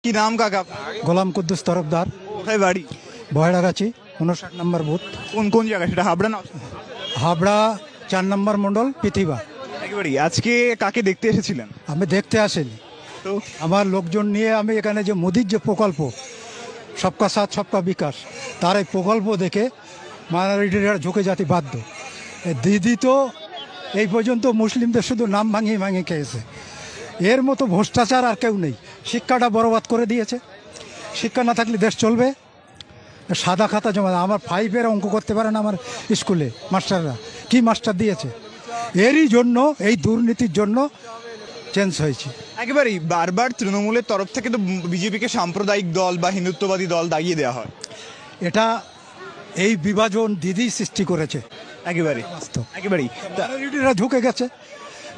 কি নাম কাকা আপনার? গোলাম কুদ্দুস তরফদার, কোথায় বাড়ি? বহেড়াগাছি, 59 নম্বর বুথ, কোন কোন জায়গা সেটা, হাবড়া না? হাবড়া 4 নম্বর মণ্ডল, পৃথিবী। একেবারেই। আজকে কাকে দেখতে এসেছিলেন? আমি দেখতে আসিনি, তো আমার লোকজন নিয়ে আমি এখানে যে মোদির যে প্রকল্প সবকা সাথ সবকা বিকাশ, তার এই প্রকল্প দেখে মাইনরিটিরা ঝুঁকে জাতি বাধ্য। দিদি তো এই পর্যন্ত মুসলিমদের শুধু নাম ভাঙিয়ে ভাঙিয়ে খেয়েছে, এর মতো ভ্রষ্টাচার আর কেউ নেই। শিক্ষাটা বরবাদ করে দিয়েছে, শিক্ষা না থাকলে দেশ চলবে? সাদা খাতা জমা, আমার 5-এর অঙ্ক করতে পারে না আমার স্কুলে মাস্টাররা, কি মাস্টার দিয়েছে? এরই জন্য, এই দুর্নীতির জন্য চেঞ্জ হয়েছে। একেবারেই বারবার তৃণমূলের তরফ থেকে তো বিজেপিকে সাম্প্রদায়িক দল বা হিন্দুত্ববাদী দল দাগিয়ে দেওয়া হয়। এটা এই বিভাজন দিদি সৃষ্টি করেছে একেবারেই বাস্তব। একেবারেই মাইনরিটিরা ঝুঁকে গেছে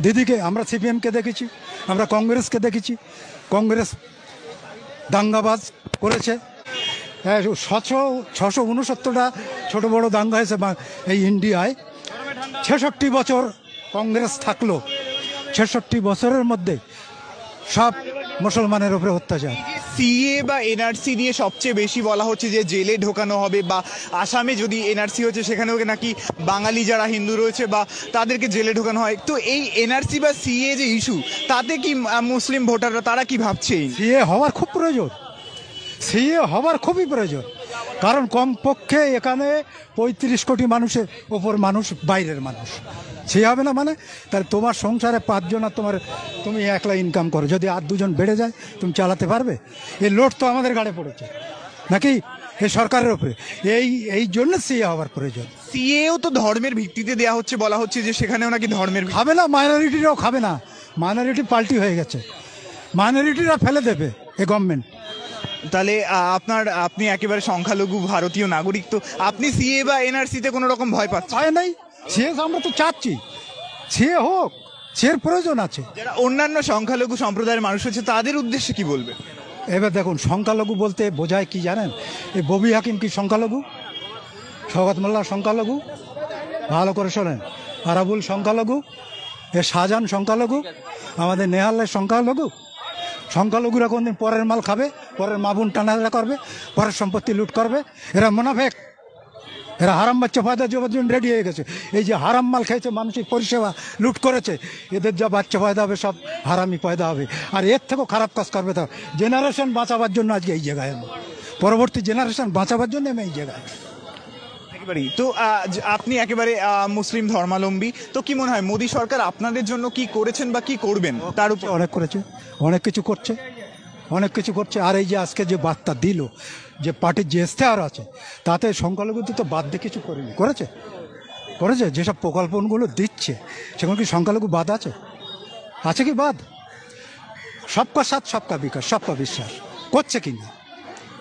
দিদিকে। আমরা সিপিএমকে দেখেছি, আমরা কংগ্রেসকে দেখেছি, কংগ্রেস দাঙ্গাবাজ করেছে। 669টা ছোট বড় দাঙ্গা হয়েছে এই ইন্ডিয়ায়। 66 বছর কংগ্রেস থাকলো, 66 বছরের মধ্যে সব মুসলমানের উপরে অত্যাচার। সিএ বা এনআরসি নিয়ে সবচেয়ে বেশি বলা হচ্ছে যে জেলে ঢোকানো হবে, বা আসামে যদি এনআরসি হচ্ছে সেখানেও নাকি বাঙালি যারা হিন্দু রয়েছে বা তাদেরকে জেলে ঢোকানো হয়। তো এই এনআরসি বা সিএ যে ইস্যু, তাতে কি মুসলিম ভোটাররা তারা কি ভাবছে? সিএ হওয়ার খুব প্রয়োজন, সিএ হওয়ার খুবই প্রয়োজন। কারণ কমপক্ষে এখানে 35 কোটি মানুষের ওপর মানুষ বাইরের মানুষ। সে হবে না মানে? তাহলে তোমার সংসারে 5 জন, আর তুমি একলা ইনকাম করো, যদি আর 2 জন বেড়ে যায় তুমি চালাতে পারবে? এই লোড তো আমাদের ঘাড়ে পড়েছে নাকি এই সরকারের উপরে? এই জন্য সিএ হওয়ার প্রয়োজন। সিএও তো ধর্মের ভিত্তিতে দেওয়া হচ্ছে, বলা হচ্ছে যে সেখানেও নাকি ধর্মের খাবে না, মাইনরিটিরাও খাবে না। মাইনরিটি পাল্টি হয়ে গেছে, মাইনরিটিরা ফেলে দেবে এই গভর্নমেন্ট। তাহলে আপনি একেবারে সংখ্যালঘু ভারতীয় নাগরিক, তো আপনি সিএ বা এনআরসিতে কোনো রকম ভয় পাচ্ছেন? ভয় নাই, সিএ আমরা তো চাচ্ছি সিএ হোক, সিএর প্রয়োজন আছে। যারা অন্যান্য সংখ্যালঘু সম্প্রদায়ের মানুষ আছে তাদের উদ্দেশ্যে কি বলবে? এবার দেখুন, সংখ্যালঘু বলতে বোঝায় কি জানেন? এই ববি হাকিম কি সংখ্যালঘু? শওকত মোল্লা সংখ্যালঘু? ভালো করে শোনেন, আরাবুল সংখ্যালঘু, এ শাহজাহান সংখ্যালঘু, আমাদের নেহালের সংখ্যালঘু। সংখ্যালঘুরা কোনদিন পরের মাল খাবে, পরের মা বোন টানাটানা করবে, পরের সম্পত্তি লুট করবে? এরা মুনাফেক, এরা হারাম বাচ্চা পয়দা জন্য রেডি হয়ে গেছে। এই যে হারাম মাল খেয়েছে, মানসিক পরিষেবা লুট করেছে, এদের যা বাচ্চা পয়দা হবে সব হারামি পয়দা হবে। আর এর থেকেও খারাপ কাজ করবে। তো জেনারেশন বাঁচাবার জন্য আজকে এই জায়গায় আমি, পরবর্তী জেনারেশন বাঁচাবার জন্য আমি এই জায়গায়। একেবারেই। তো আপনি একেবারে মুসলিম ধর্মাবলম্বী, তো কি মনে হয় মোদী সরকার আপনাদের জন্য কি করেছেন বা কি করবেন? তার উপর অনেক করেছে, অনেক কিছু করছে, অনেক কিছু করছে। আর এই যে আজকে যে বার্তা দিল, যে পার্টির যে ইশতেহার আছে, তাতে সংখ্যালঘুদের তো বাদ দিয়ে কিছু করেনি, করেছে করেছে যেসব প্রকল্পগুলো দিচ্ছে সেগুলো কি সংখ্যালঘু বাদ আছে? আছে কি বাদ? সবকা সাথ সবকা বিকাশ, সবকা বিশ্বাস করছে কিনা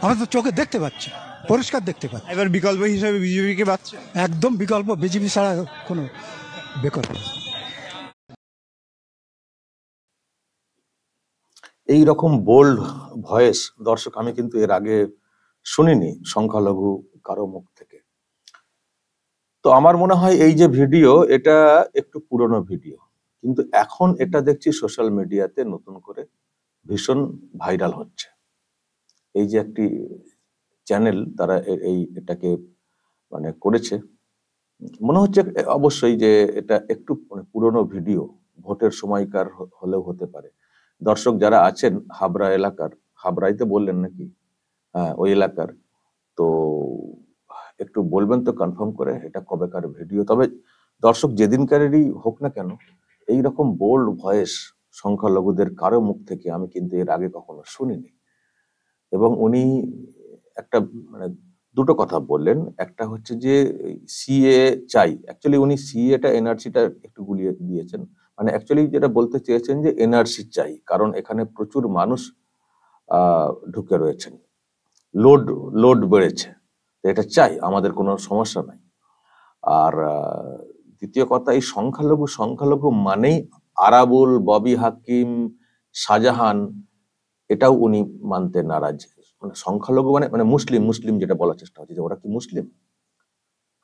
আমরা তো চোখে দেখতে পাচ্ছি, পরিষ্কার দেখতে পাচ্ছি। এবার বিকল্প হিসেবে বিজেপিকে পাচ্ছে। একদম বিকল্প, বিজেপি ছাড়া কোনো বিকল্প নেই। এই রকম বোল্ড ভয়েস দর্শক আমি কিন্তু এর আগে শুনিনি সংখ্যালঘু কারো মুখ থেকে। তো আমার মনে হয় এই যে ভিডিও, এটা একটু পুরনো ভিডিও, কিন্তু এখন এটা দেখছি সোশ্যাল মিডিয়াতে নতুন করে ভীষণ ভাইরাল হচ্ছে। এই যে একটি চ্যানেল তারা এটাকে মানে করেছে, মনে হচ্ছে অবশ্যই যে এটা একটু পুরনো ভিডিও, ভোটের সময়কার হলেও হতে পারে। দর্শক যারা আছেন হাবড়া এলাকার, হাবড়াই তো বললেন নাকি? হ্যাঁ, ওই এলাকার, তো একটু বলবেন তো কনফার্ম করে এটা কবেকার ভিডিও। তবে দর্শক যেদিনকারেরই হোক না কেন, এইরকম বোল্ড ভয়েস সংখ্যালঘুদের কারো মুখ থেকে আমি কিন্তু এর আগে কখনো শুনিনি। এবং উনি একটা মানে দুটো কথা বললেন। একটা হচ্ছে যে সিএ চাই, অ্যাকচুয়ালি উনি সিএটা এনআরসিটা একটু গুলিয়ে দিয়েছেন। মানে অ্যাকচুয়ালি যেটা বলতে চেয়েছেন যে এনআরসি চাই, কারণ এখানে প্রচুর মানুষ ঢুকে রয়েছেন, লোড বেড়েছে, এটা চাই, আমাদের কোনো সমস্যা নাই। আর দ্বিতীয় কথা, এই সংখ্যালঘু মানেই আরাবুল, ববি হাকিম, শাহজাহান, এটাও উনি মানতে নারাজ। মানে সংখ্যালঘু মানে মুসলিম যেটা বলার চেষ্টা হচ্ছে, যে ওরা কি মুসলিম,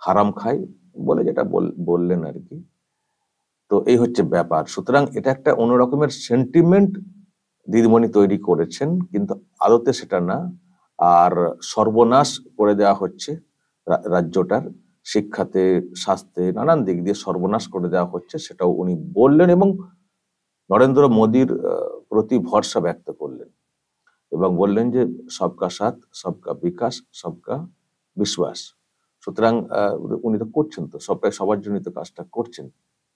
হারাম খায় বলে যেটা বললেন আর কি। তো এই হচ্ছে ব্যাপার। সুতরাং এটা একটা অন্যরকমের সেন্টিমেন্ট দিদিমণি তৈরি করেছেন, কিন্তু আদতে সেটা না। আর সর্বনাশ করে দেওয়া হচ্ছে রাজ্যটার, শিক্ষাতে, স্বাস্থ্যে, নানান দিক দিয়ে সর্বনাশ করে দেওয়া হচ্ছে, সেটাও উনি বললেন এবং নরেন্দ্র মোদীর প্রতি ভরসা ব্যক্ত করলেন এবং বললেন যে সবকা সাথ, সবকা বিকাশ, সবকা বিশ্বাস। সুতরাং উনি তো করছেন, তো সবটাই সবার জন্য তো কাজটা করছেন।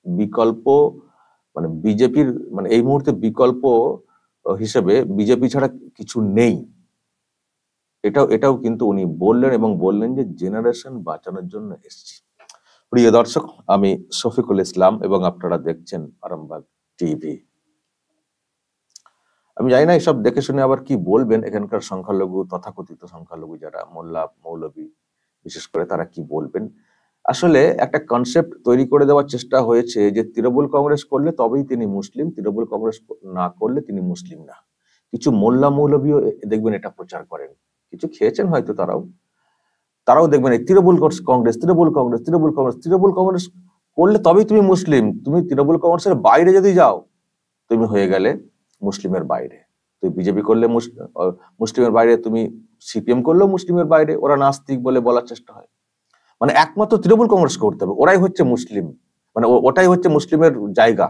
বিকল্প মানে বিজেপির মানে এই মুহূর্তে বিকল্প হিসেবে বিজেপি ছাড়া কিছু নেই, এটাও কিন্তু উনি বললেন এবং বললেন যে জেনারেশন বাঁচানোর জন্য এসেছি। প্রিয় দর্শক, আমি শফিকুল ইসলাম এবং আপনারা দেখছেন আরামবাগ টিভি। আমি জানি না এসব দেখে শুনে আবার কি বলবেন এখানকার সংখ্যালঘু, তথাকথিত সংখ্যালঘু যারা মোল্লা মৌলবী বিশেষ করে, তারা কি বলবেন। আসলে একটা কনসেপ্ট তৈরি করে দেওয়ার চেষ্টা হয়েছে যে তৃণমূল কংগ্রেস করলে তবেই তিনি মুসলিম, তৃণমূল কংগ্রেস না করলে তিনি মুসলিম না। কিছু মোল্লা মৌলবীও দেখবেন এটা প্রচার করেন, কিছু খেয়েছেন হয়তো তারাও দেখবেন এই তৃণমূল কংগ্রেস, তৃণমূল কংগ্রেস, তৃণমূল কংগ্রেস, তৃণমূল কংগ্রেস করলে তবেই তুমি মুসলিম। তুমি তৃণমূল কংগ্রেসের বাইরে যদি যাও তুমি হয়ে গেলে মুসলিমের বাইরে। তুমি বিজেপি করলে মুসলিমের বাইরে, তুমি সিপিএম করলেও মুসলিমের বাইরে। ওরা নাস্তিক বলে বলার চেষ্টা হয়। মানে একমাত্র তৃণমূল কংগ্রেস করতে হবে, ওরাই হচ্ছে মুসলিম, মানে ওটাই হচ্ছে মুসলিমের জায়গা।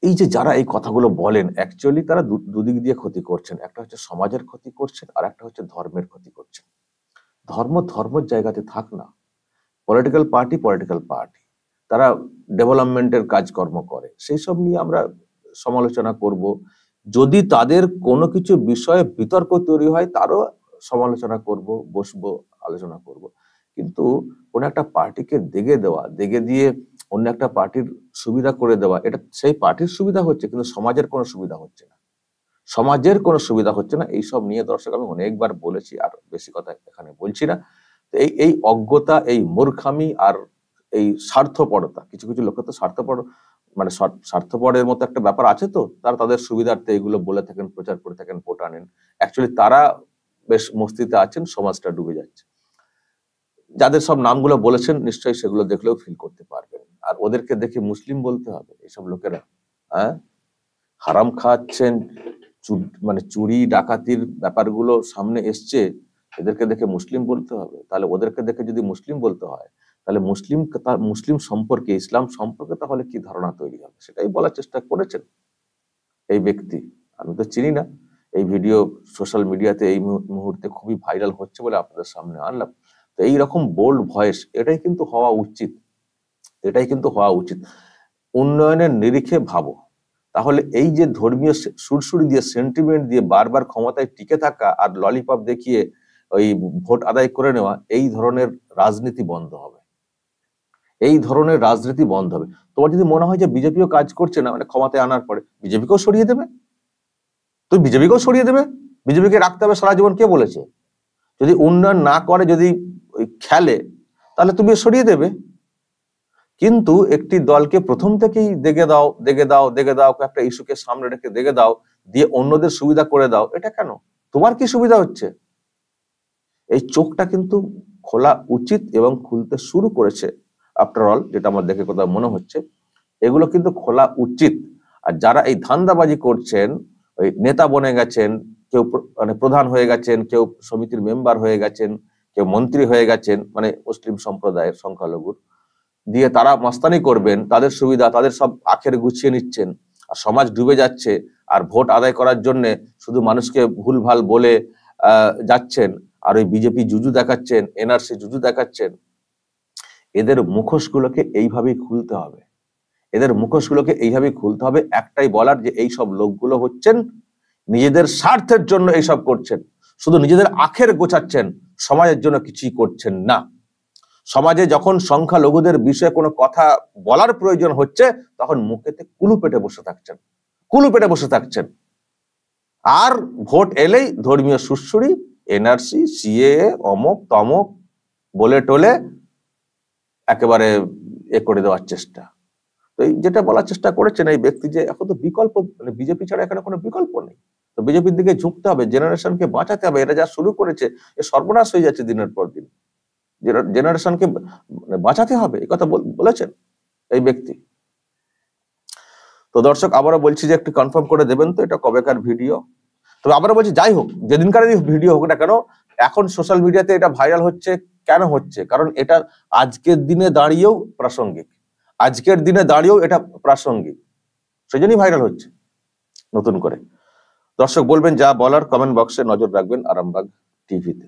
এই যে যারা এই কথাগুলো বলেন, অ্যাকচুয়ালি তারা দুদিক দিয়ে ক্ষতি করছেন। একটা হচ্ছে সমাজের ক্ষতি করছেন, আর একটা হচ্ছে ধর্মের ক্ষতি করছেন। ধর্মের জায়গাতে থাক না। পলিটিক্যাল পার্টি তারা ডেভেলপমেন্টের কাজকর্ম করে, সেই সব নিয়ে আমরা সমালোচনা করব। যদি তাদের কোনো কিছু বিষয়ে বিতর্ক তৈরি হয় তারও সমালোচনা করব, বসবো, আলোচনা করব। কিন্তু কোন একটা পার্টিকে দেগে দিয়ে অন্য একটা পার্টির সুবিধা করে দেওয়া, এটা সেই পার্টির সুবিধা হচ্ছে কিন্তু সমাজের কোনো সুবিধা হচ্ছে না, এইসব নিয়ে দর্শক আমি অনেকবার বলেছি, আর বেশি কথা এখানে বলছি না। এই অজ্ঞতা, এই মূর্খামি আর এই স্বার্থপরতা, কিছু কিছু লোক তো মানে স্বার্থপরের মতো একটা ব্যাপার আছে, তো তারা তাদের সুবিধার্থে এগুলো বলে থাকেন, প্রচার করে থাকেন, ভোট আনেন। অ্যাকচুয়ালি তারা বেশ মস্তিতে আছেন, সমাজটা ডুবে যাচ্ছে। যাদের সব নামগুলো বলেছেন নিশ্চয়ই সেগুলো দেখলেও ফিল করতে পারবেন। আর ওদেরকে দেখে মুসলিম বলতে হবে? এইসব লোকেরা হারাম খাচ্ছেন, মানে চুরি ডাকাতির ব্যাপারগুলো সামনে এসছে, এদেরকে দেখে মুসলিম বলতে হবে? তাহলে ওদেরকে দেখে যদি মুসলিম বলতে হয়, তাহলে মুসলিম সম্পর্কে, ইসলাম সম্পর্কে তাহলে কি ধারণা তৈরি হবে, সেটাই বলার চেষ্টা করেছেন এই ব্যক্তি। আমি তো চিনি না, এই ভিডিও সোশ্যাল মিডিয়াতে এই মুহূর্তে খুবই ভাইরাল হচ্ছে বলে আপনাদের সামনে আনলাম। তো এইরকম বোল্ড ভয়েস, এটাই কিন্তু হওয়া উচিত। উন্নয়নের নিরিখে ভাবো। তাহলে এই যে ধর্মীয় সুরসুরি দিয়ে, সেন্টিমেন্ট দিয়ে বারবার ক্ষমতায় টিকে থাকা আর ললিপপ দেখিয়ে ওই ভোট আদায় করে নেওয়া, এই ধরনের রাজনীতি বন্ধ হবে। তোমার যদি মনে হয় যে বিজেপিও কাজ করছে না, মানে ক্ষমতায় আনার পরে বিজেপিকেও সরিয়ে দেবে, বিজেপিকে রাখতে হবে সারা জীবন, কে বলেছে? যদি উন্নয়ন না করে, যদি খেলে, তাহলে তুমি সরিয়ে দেবে। কিন্তু একটি দলকে প্রথম থেকেই দেগে দাও, একটা ইস্যুকে সামনে রেখে দেগে দাও, দিয়ে অন্যদের সুবিধা করে দাও, এটা কেন? তোমার কি সুবিধা হচ্ছে? এই চোখটা কিন্তু খোলা উচিত এবং খুলতে শুরু করেছে আফটার অল, যেটা আমার দেখে কোথাও মনে হচ্ছে, এগুলো কিন্তু খোলা উচিত। আর যারা এই ধান্দাবাজি করছেন, ওই নেতা বনে গেছেন, কেউ মানে প্রধান হয়ে গেছেন, কেউ সমিতির মেম্বার হয়ে গেছেন, কেউ মন্ত্রী হয়ে গেছেন, মানে মুসলিম সম্প্রদায়ের সংখ্যালঘুর, দিয়ে তারা মাস্তানি করবেন, তাদের সুবিধা, তাদের সব আখের গুছিয়ে নিচ্ছেন, আর সমাজ ডুবে যাচ্ছে। আর ভোট আদায় করার জন্য শুধু মানুষকে ভুলভাল বলে যাচ্ছেন, আর ওই বিজেপি জুজু দেখাচ্ছেন, এনআরসি জুজু দেখাচ্ছেন। এদের মুখোশগুলোকে এইভাবেই খুলতে হবে। একটাই বলার, যে এই সব লোকগুলো হচ্ছেন নিজেদের স্বার্থের জন্য এইসব করছেন, শুধু নিজেদের আখের গোছাচ্ছেন, সমাজের জন্য কিছুই করছেন না। সমাজে যখন সংখ্যালঘুদের বিষয়ে কোনো কথা বলার প্রয়োজন হচ্ছে, তখন মুখেতে কুলু পেটে বসে থাকছেন। আর ভোট এলেই ধর্মীয় সুরসুরি, এনআরসি, সিএএ, অমক তমক বলে টোলে একেবারে করে দেওয়ার চেষ্টা। তো এই যেটা বলার চেষ্টা করেছেন এই ব্যক্তি, যে এখন তো বিকল্প, মানে বিজেপি ছাড়া এখানে কোনো বিকল্প নেই, তো বিজেপির দিকে ঝুঁকতে হবে, জেনারেশনকে বাঁচাতে হবে। এরা যা শুরু করেছে, এ সর্বনাশ হয়ে যাচ্ছে দিনের পর দিন। জেনারেশনকে বাঁচাতে হবে, এই কথা বলেছেন এই ব্যক্তি। তো তো দর্শক আবারও বলছি যে একটু কনফার্ম করে দেবেন তো এটা কবেকার ভিডিও। তবে আবারও বলছি, যাই হোক, যেদিনকার ভিডিও হোক না কেন, এখন সোশ্যাল মিডিয়াতে এটা ভাইরাল হচ্ছে। কেন হচ্ছে? কারণ এটা আজকের দিনে দাঁড়িয়েও প্রাসঙ্গিক, আজকের দিনে দাঁড়িয়েও এটা প্রাসঙ্গিক, সেই জন্যই ভাইরাল হচ্ছে নতুন করে। দর্শক বলবেন যা বলার, কমেন্ট বক্সে নজর রাখবেন আরামবাগ টিভিতে।